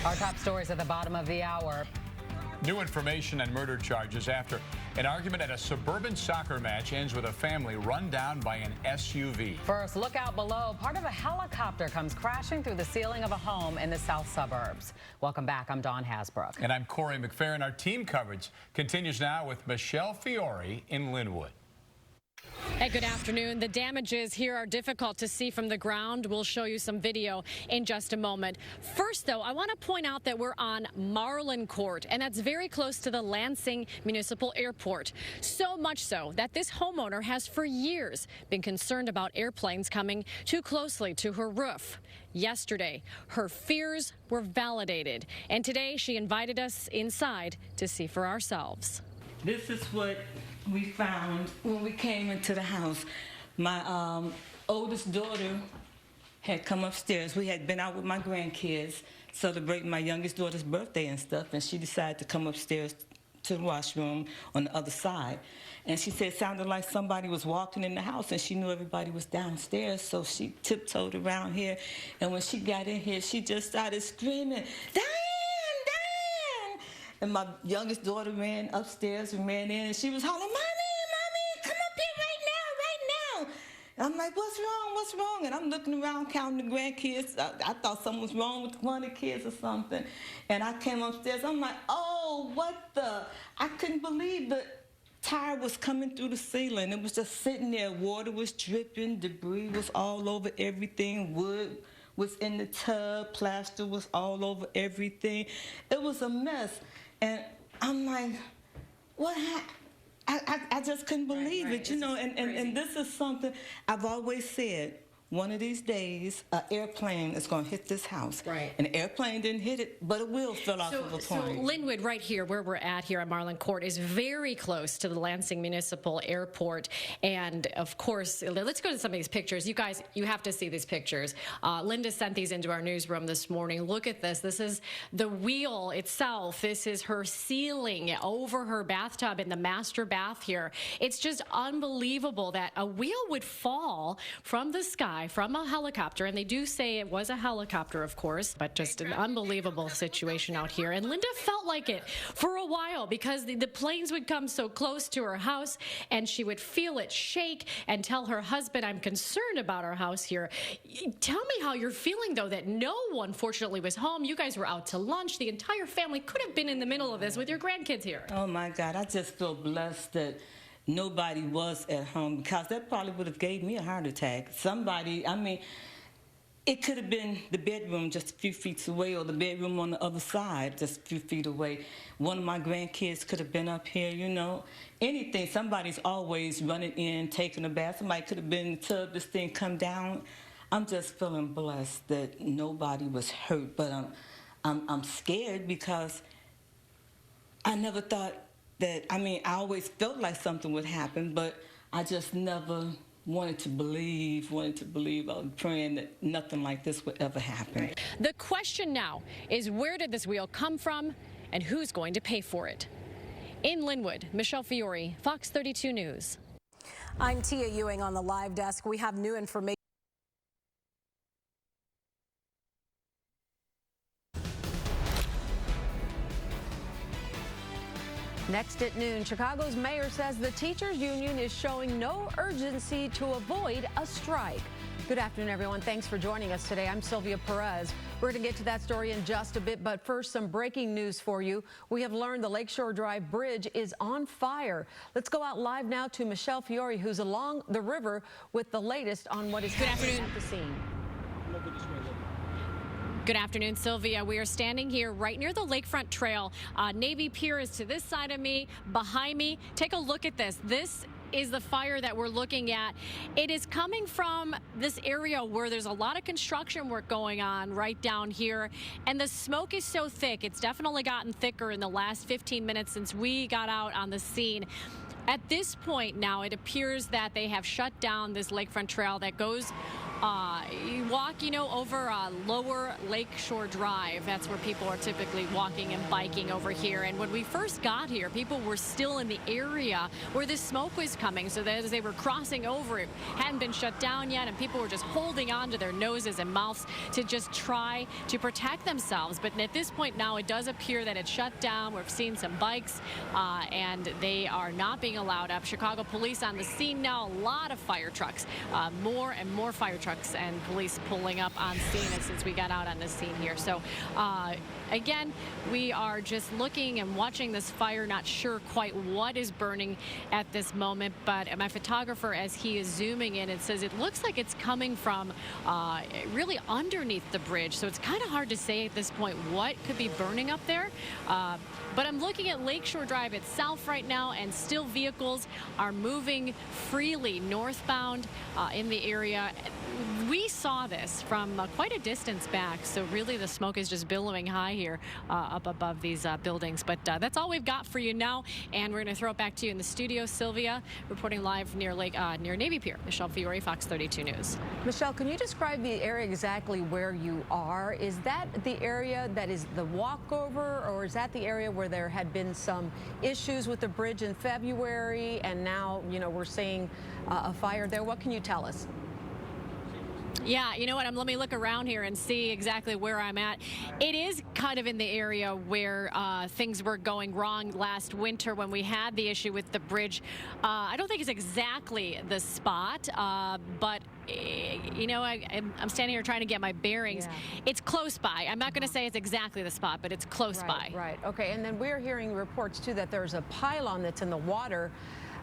Our top stories at the bottom of the hour. New information on murder charges after an argument at a suburban soccer match ends with a family run down by an SUV. First, look out below. Part of a helicopter comes crashing through the ceiling of a home in the south suburbs. Welcome back. I'm Dawn Hasbrook. And I'm Corey McFerrin. Our team coverage continues now with Michelle Fiore in Lynwood. Hey, good afternoon. The damages here are difficult to see from the ground. We'll show you some video in just a moment. First, though, I want to point out that we're on Marlin Court, and that's very close to the Lansing Municipal Airport. So much so that this homeowner has for years been concerned about airplanes coming too closely to her roof. Yesterday, her fears were validated, and today she invited us inside to see for ourselves. This is what we found when we came into the house. My oldest daughter had come upstairs. We had been out with my grandkids celebrating my youngest daughter's birthday and stuff, and she decided to come upstairs to the washroom on the other side. And she said it sounded like somebody was walking in the house, and she knew everybody was downstairs, so she tiptoed around here. And when she got in here, she just started screaming, "Diane! Diane!" And my youngest daughter ran upstairs and ran in, and she was hollering, "Mommy, come up here right now. And I'm like, what's wrong? And I'm looking around counting the grandkids. I thought something was wrong with one of the kids or something. And I came upstairs, I'm like, oh, what the? I couldn't believe the tire was coming through the ceiling. It was just sitting there. Water was dripping, debris was all over everything, wood was in the tub, plaster was all over everything. It was a mess. And I'm like, what happened? I just couldn't believe it, you know, and this is something I've always said. One of these days, an airplane is going to hit this house. Right. An airplane didn't hit it, but a wheel fell off of a plane. So Lynwood, right here, where we're at here at Marlin Court, is very close to the Lansing Municipal Airport. And, of course, let's go to some of these pictures. You guys, you have to see these pictures. Linda sent these into our newsroom this morning. Look at this. This is the wheel itself. This is her ceiling over her bathtub in the master bath here. It's just unbelievable that a wheel would fall from the sky, from a helicopter, and they do say it was a helicopter, of course, but just an unbelievable situation out here. And Linda felt like it for a while because the planes would come so close to her house, and she would feel it shake and tell her husband, "I'm concerned about our house here." Tell me how you're feeling, though, that no one, fortunately, was home. You guys were out to lunch. The entire family could have been in the middle of this with your grandkids here. Oh, my God. I just feel blessed that nobody was at home, because that probably would have gave me a heart attack. Somebody, I mean, it could have been the bedroom just a few feet away, or the bedroom on the other side just a few feet away. One of my grandkids could have been up here, you know. Anything. Somebody's always running in, taking a bath. Somebody could have been in the tub, this thing come down. I'm just feeling blessed that nobody was hurt, but I'm scared because I never thought that, I mean, I always felt like something would happen, but I just never wanted to believe. I was praying that nothing like this would ever happen. The question now is, where did this wheel come from, and who's going to pay for it? In Lynwood, Michelle Fiore, Fox 32 News. I'm Tia Ewing on the live desk. We have new information. Next at noon, Chicago's mayor says the teachers union is showing no urgency to avoid a strike. Good afternoon, everyone. Thanks for joining us today. I'm Sylvia Perez. We're going to get to that story in just a bit, but first, some breaking news for you. We have learned the Lakeshore Drive bridge is on fire. Let's go out live now to Michelle Fiore, who's along the river with the latest on what is happening at the scene. Good afternoon, Sylvia. We are standing here right near the Lakefront Trail. Navy Pier is to this side of me, behind me. Take a look at this. This is the fire that we're looking at. It is coming from this area where there's a lot of construction work going on right down here, and the smoke is so thick. It's definitely gotten thicker in the last 15 minutes since we got out on the scene. At this point now, it appears that they have shut down this Lakefront Trail that goes You walk, over Lower Lakeshore Drive. That's where people are typically walking and biking over here. And when we first got here, people were still in the area where the smoke was coming. So that as they were crossing over, it hadn't been shut down yet, and people were just holding on to their noses and mouths to just try to protect themselves. But at this point now, it does appear that it's shut down. We've seen some bikes, and they are not being allowed up. Chicago police on the scene now. A lot of fire trucks, more and more fire trucks and police pulling up on scene since we got out on the scene here. So again, we are just looking and watching this fire, not sure quite what is burning at this moment, but my photographer, as he is zooming in, it says it looks like it's coming from really underneath the bridge. So it's kind of hard to say at this point what could be burning up there. But I'm looking at Lakeshore Drive itself right now, and still vehicles are moving freely northbound in the area. We saw this from quite a distance back, so really the smoke is just billowing high here up above these buildings. But that's all we've got for you now, and we're going to throw it back to you in the studio. Sylvia, reporting live near Navy Pier. Michelle Fiore, Fox 32 News. Michelle, can you describe the area exactly where you are? Is that the area that is the walkover, or is that the area where there had been some issues with the bridge in February, and now, we're seeing a fire there? What can you tell us? Yeah, you know what? Let me look around here and see exactly where I'm at. It is kind of in the area where things were going wrong last winter when we had the issue with the bridge. I don't think it's exactly the spot, but I'm standing here trying to get my bearings. Yeah. It's close by. I'm not going to say it's exactly the spot, but it's close by. Right. Okay. And then we're hearing reports too that there's a pylon that's in the water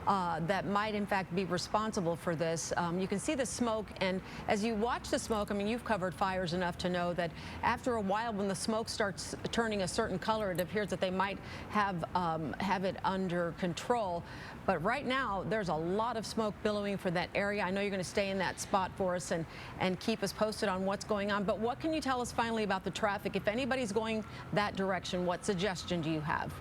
that might in fact be responsible for this. You can see the smoke, and as you watch the smoke, you've covered fires enough to know that after a while, when the smoke starts turning a certain color, it appears that they might have it under control. But right now, there's a lot of smoke billowing for that area. I know you're going to stay in that spot for us and keep us posted on what's going on. But what can you tell us finally about the traffic? If anybody's going that direction, what suggestion do you have?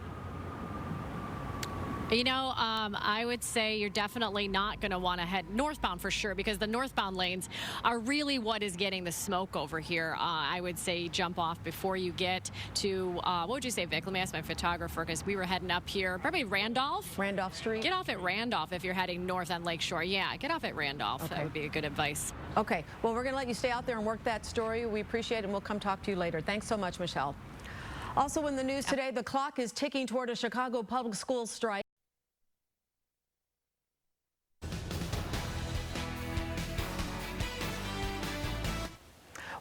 I would say you're definitely not going to want to head northbound for sure, because the northbound lanes are really what is getting the smoke over here. I would say jump off before you get to, what would you say, Vic? Let me ask my photographer, because we were heading up here, probably Randolph. Randolph Street? Get off at Randolph if you're heading north on Lakeshore. Yeah, get off at Randolph. Okay. That would be a good advice. Okay. Well, we're going to let you stay out there and work that story. We appreciate it, and we'll come talk to you later. Thanks so much, Michelle. Also in the news today, the clock is ticking toward a Chicago public school strike.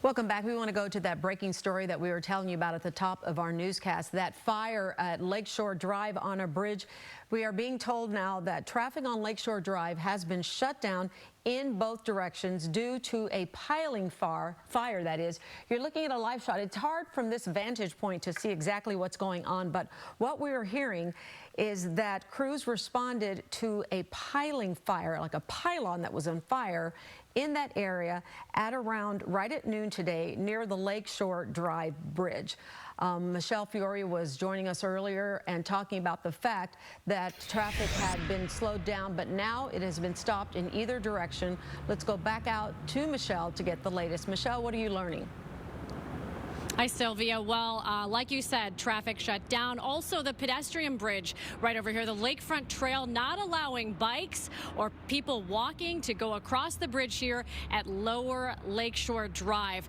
Welcome back. We want to go to that breaking story that we were telling you about at the top of our newscast, that fire at Lakeshore Drive on a bridge. We are being told now that traffic on Lakeshore Drive has been shut down in both directions due to a piling fire, that is. You're looking at a live shot. It's hard from this vantage point to see exactly what's going on, but what we are hearing is that crews responded to a piling fire, like a pylon that was on fire in that area at around right at noon today near the Lakeshore Drive bridge. Michelle Fiore was joining us earlier and talking about the fact that traffic had been slowed down, but now it has been stopped in either direction. Let's go back out to Michelle to get the latest. Michelle, what are you learning? Hi, Sylvia. Well, like you said, traffic shut down. Also, the pedestrian bridge right over here, the Lakefront Trail, not allowing bikes or people walking to go across the bridge here at Lower Lakeshore Drive.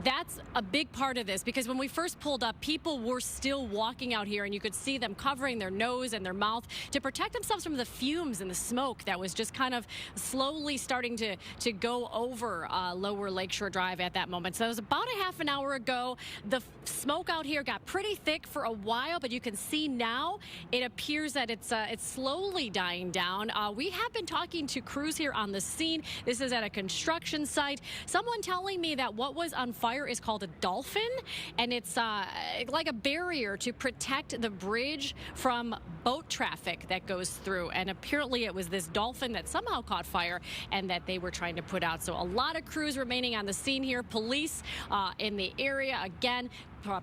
That's a big part of this, because when we first pulled up, people were still walking out here, and you could see them covering their nose and their mouth to protect themselves from the fumes and the smoke that was just kind of slowly starting to go over Lower Lakeshore Drive at that moment. So it was about a half an hour ago. The smoke out here got pretty thick for a while, but you can see now it appears that it's slowly dying down. We have been talking to crews here on the scene. This is at a construction site. Someone telling me that what was on fire is called a dolphin, and it's like a barrier to protect the bridge from boat traffic that goes through. And apparently it was this dolphin that somehow caught fire and that they were trying to put out. So a lot of crews remaining on the scene here. Police in the area, again,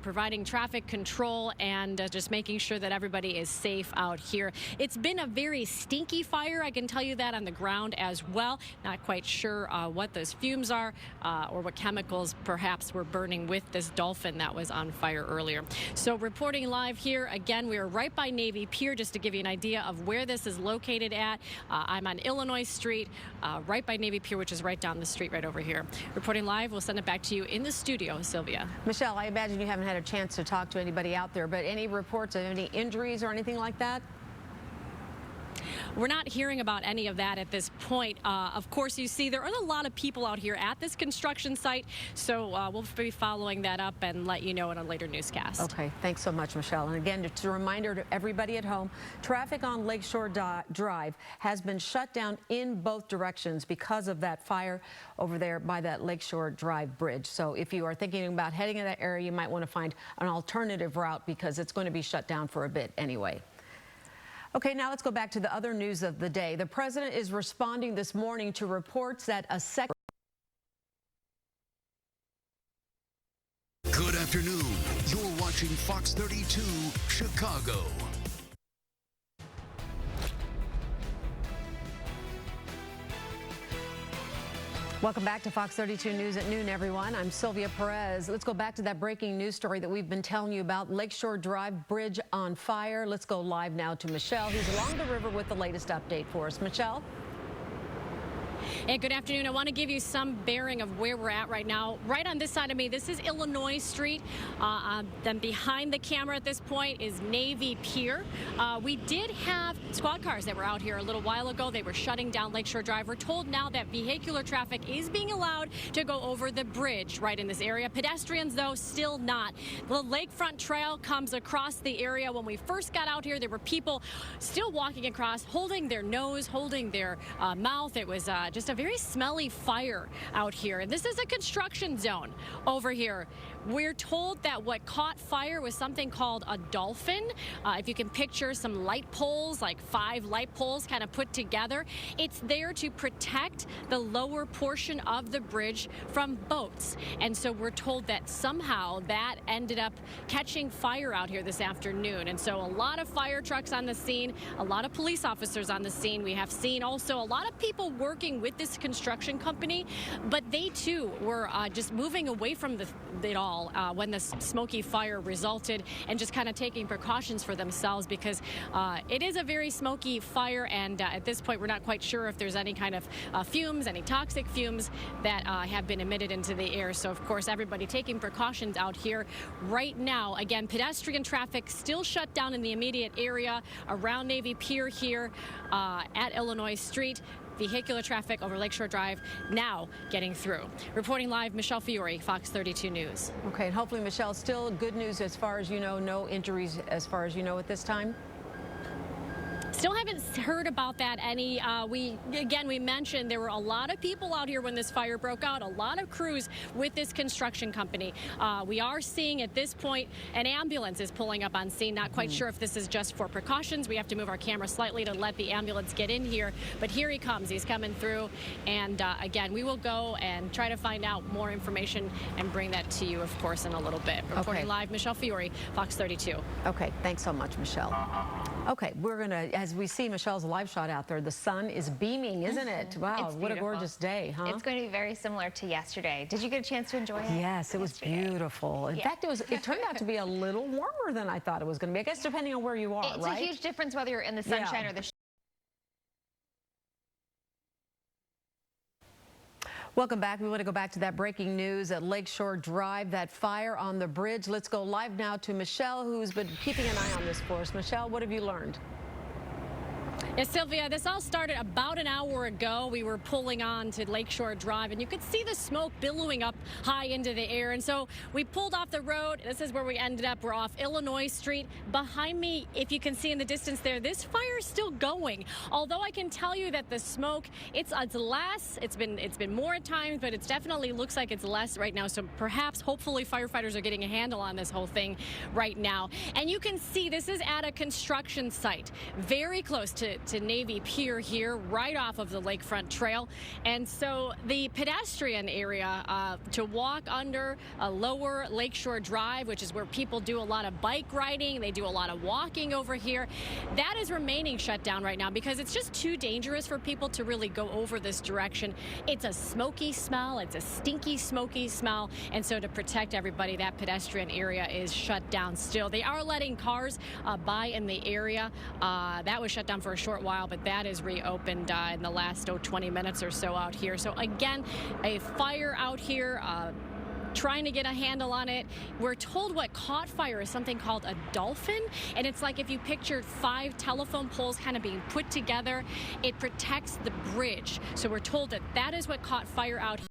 providing traffic control and just making sure that everybody is safe out here. It's been a very stinky fire, I can tell you that, on the ground as well. Not quite sure what those fumes are or what chemicals perhaps were burning with this dolphin that was on fire earlier. So reporting live here, again, we are right by Navy Pier, just to give you an idea of where this is located at. I'm on Illinois Street, right by Navy Pier, which is right down the street right over here. Reporting live, we'll send it back to you in the studio, Sylvia. Michelle, I imagine you haven't had a chance to talk to anybody out there, but any reports of any injuries or anything like that? We're not hearing about any of that at this point. Of course, you see there are a lot of people out here at this construction site, so we'll be following that up and let you know in a later newscast. Okay, thanks so much, Michelle. And again, it's a reminder to everybody at home, traffic on Lakeshore Drive has been shut down in both directions because of that fire over there by that Lakeshore Drive bridge. So if you are thinking about heading in that area, you might want to find an alternative route because it's going to be shut down for a bit anyway. Okay, now let's go back to the other news of the day. The president is responding this morning to reports that a second... Good afternoon. You're watching Fox 32 Chicago. Welcome back to Fox 32 News at noon, everyone. I'm Sylvia Perez. Let's go back to that breaking news story that we've been telling you about. Lakeshore Drive Bridge on fire. Let's go live now to Michelle, who's along the river with the latest update for us. Michelle? Hey, good afternoon. I want to give you some bearing of where we're at right now. Right on this side of me, this is Illinois Street. Then behind the camera at this point is Navy Pier. We did have squad cars that were out here a little while ago. They were shutting down Lakeshore Drive. We're told now that vehicular traffic is being allowed to go over the bridge right in this area. Pedestrians, though, still not. The lakefront trail comes across the area. When we first got out here, there were people still walking across, holding their nose, holding their mouth. It was just a very smelly fire out here. And this is a construction zone over here. We're told that what caught fire was something called a dolphin. If you can picture some light poles, like 5 light poles kind of put together, it's there to protect the lower portion of the bridge from boats. And so we're told that somehow that ended up catching fire out here this afternoon. And so a lot of fire trucks on the scene, a lot of police officers on the scene. We have seen also a lot of people working with this construction company, but they too were just moving away from it all when the smoky fire resulted, and just kind of taking precautions for themselves because it is a very smoky fire, and at this point we're not quite sure if there's any kind of fumes, any toxic fumes that have been emitted into the air. So of course everybody taking precautions out here right now. Again, pedestrian traffic still shut down in the immediate area around Navy Pier here at Illinois Street. Vehicular traffic over Lakeshore Drive now getting through. Reporting live, Michelle Fiore, Fox 32 News. Okay, and hopefully, Michelle, still good news as far as you know, no injuries as far as you know at this time? Still haven't heard about that any. We mentioned there were a lot of people out here when this fire broke out, a lot of crews with this construction company. We are seeing at this point an ambulance is pulling up on scene. Not quite sure if this is just for precautions. We have to move our camera slightly to let the ambulance get in here. But here he comes. He's coming through. And again, we will go and try to find out more information and bring that to you, of course, in a little bit. Reporting live, Michelle Fiore, Fox 32. Okay, thanks so much, Michelle. Okay, we're going to, as we see Michelle's live shot out there, the sun is beaming, isn't it? Wow, what a gorgeous day, huh? It's going to be very similar to yesterday. Did you get a chance to enjoy it? Yes, it was beautiful. In fact, it turned out to be a little warmer than I thought it was going to be. I guess depending on where you are, it's right? It's a huge difference whether you're in the sunshine or the Welcome back. We want to go back to that breaking news at Lakeshore Drive, that fire on the bridge. Let's go live now to Michelle, who's been keeping an eye on this for us. Michelle, what have you learned? Yes, Sylvia, this all started about an hour ago. We were pulling on to Lakeshore Drive, and you could see the smoke billowing up high into the air. And so we pulled off the road. This is where we ended up. We're off Illinois Street. Behind me, if you can see in the distance there, this fire is still going. Although I can tell you that the smoke, it's less. It's been more at times, but it definitely looks like it's less right now. So perhaps, hopefully, firefighters are getting a handle on this whole thing right now. And you can see this is at a construction site, very close to to Navy Pier here, right off of the Lakefront Trail. And so the pedestrian area to walk under a lower Lakeshore Drive, which is where people do a lot of bike riding, they do a lot of walking over here, that is remaining shut down right now because it's just too dangerous for people to really go over this direction. It's a smoky smell, it's a stinky, smoky smell, and so to protect everybody, that pedestrian area is shut down still. They are letting cars by in the area. That was shut down for a short while, but that is reopened in the last 20 minutes or so out here. So again, a fire out here. Trying to get a handle on it. We're told what caught fire is something called a dolphin, and it's like if you pictured 5 telephone poles kind of being put together, it protects the bridge. So we're told that that is what caught fire out here.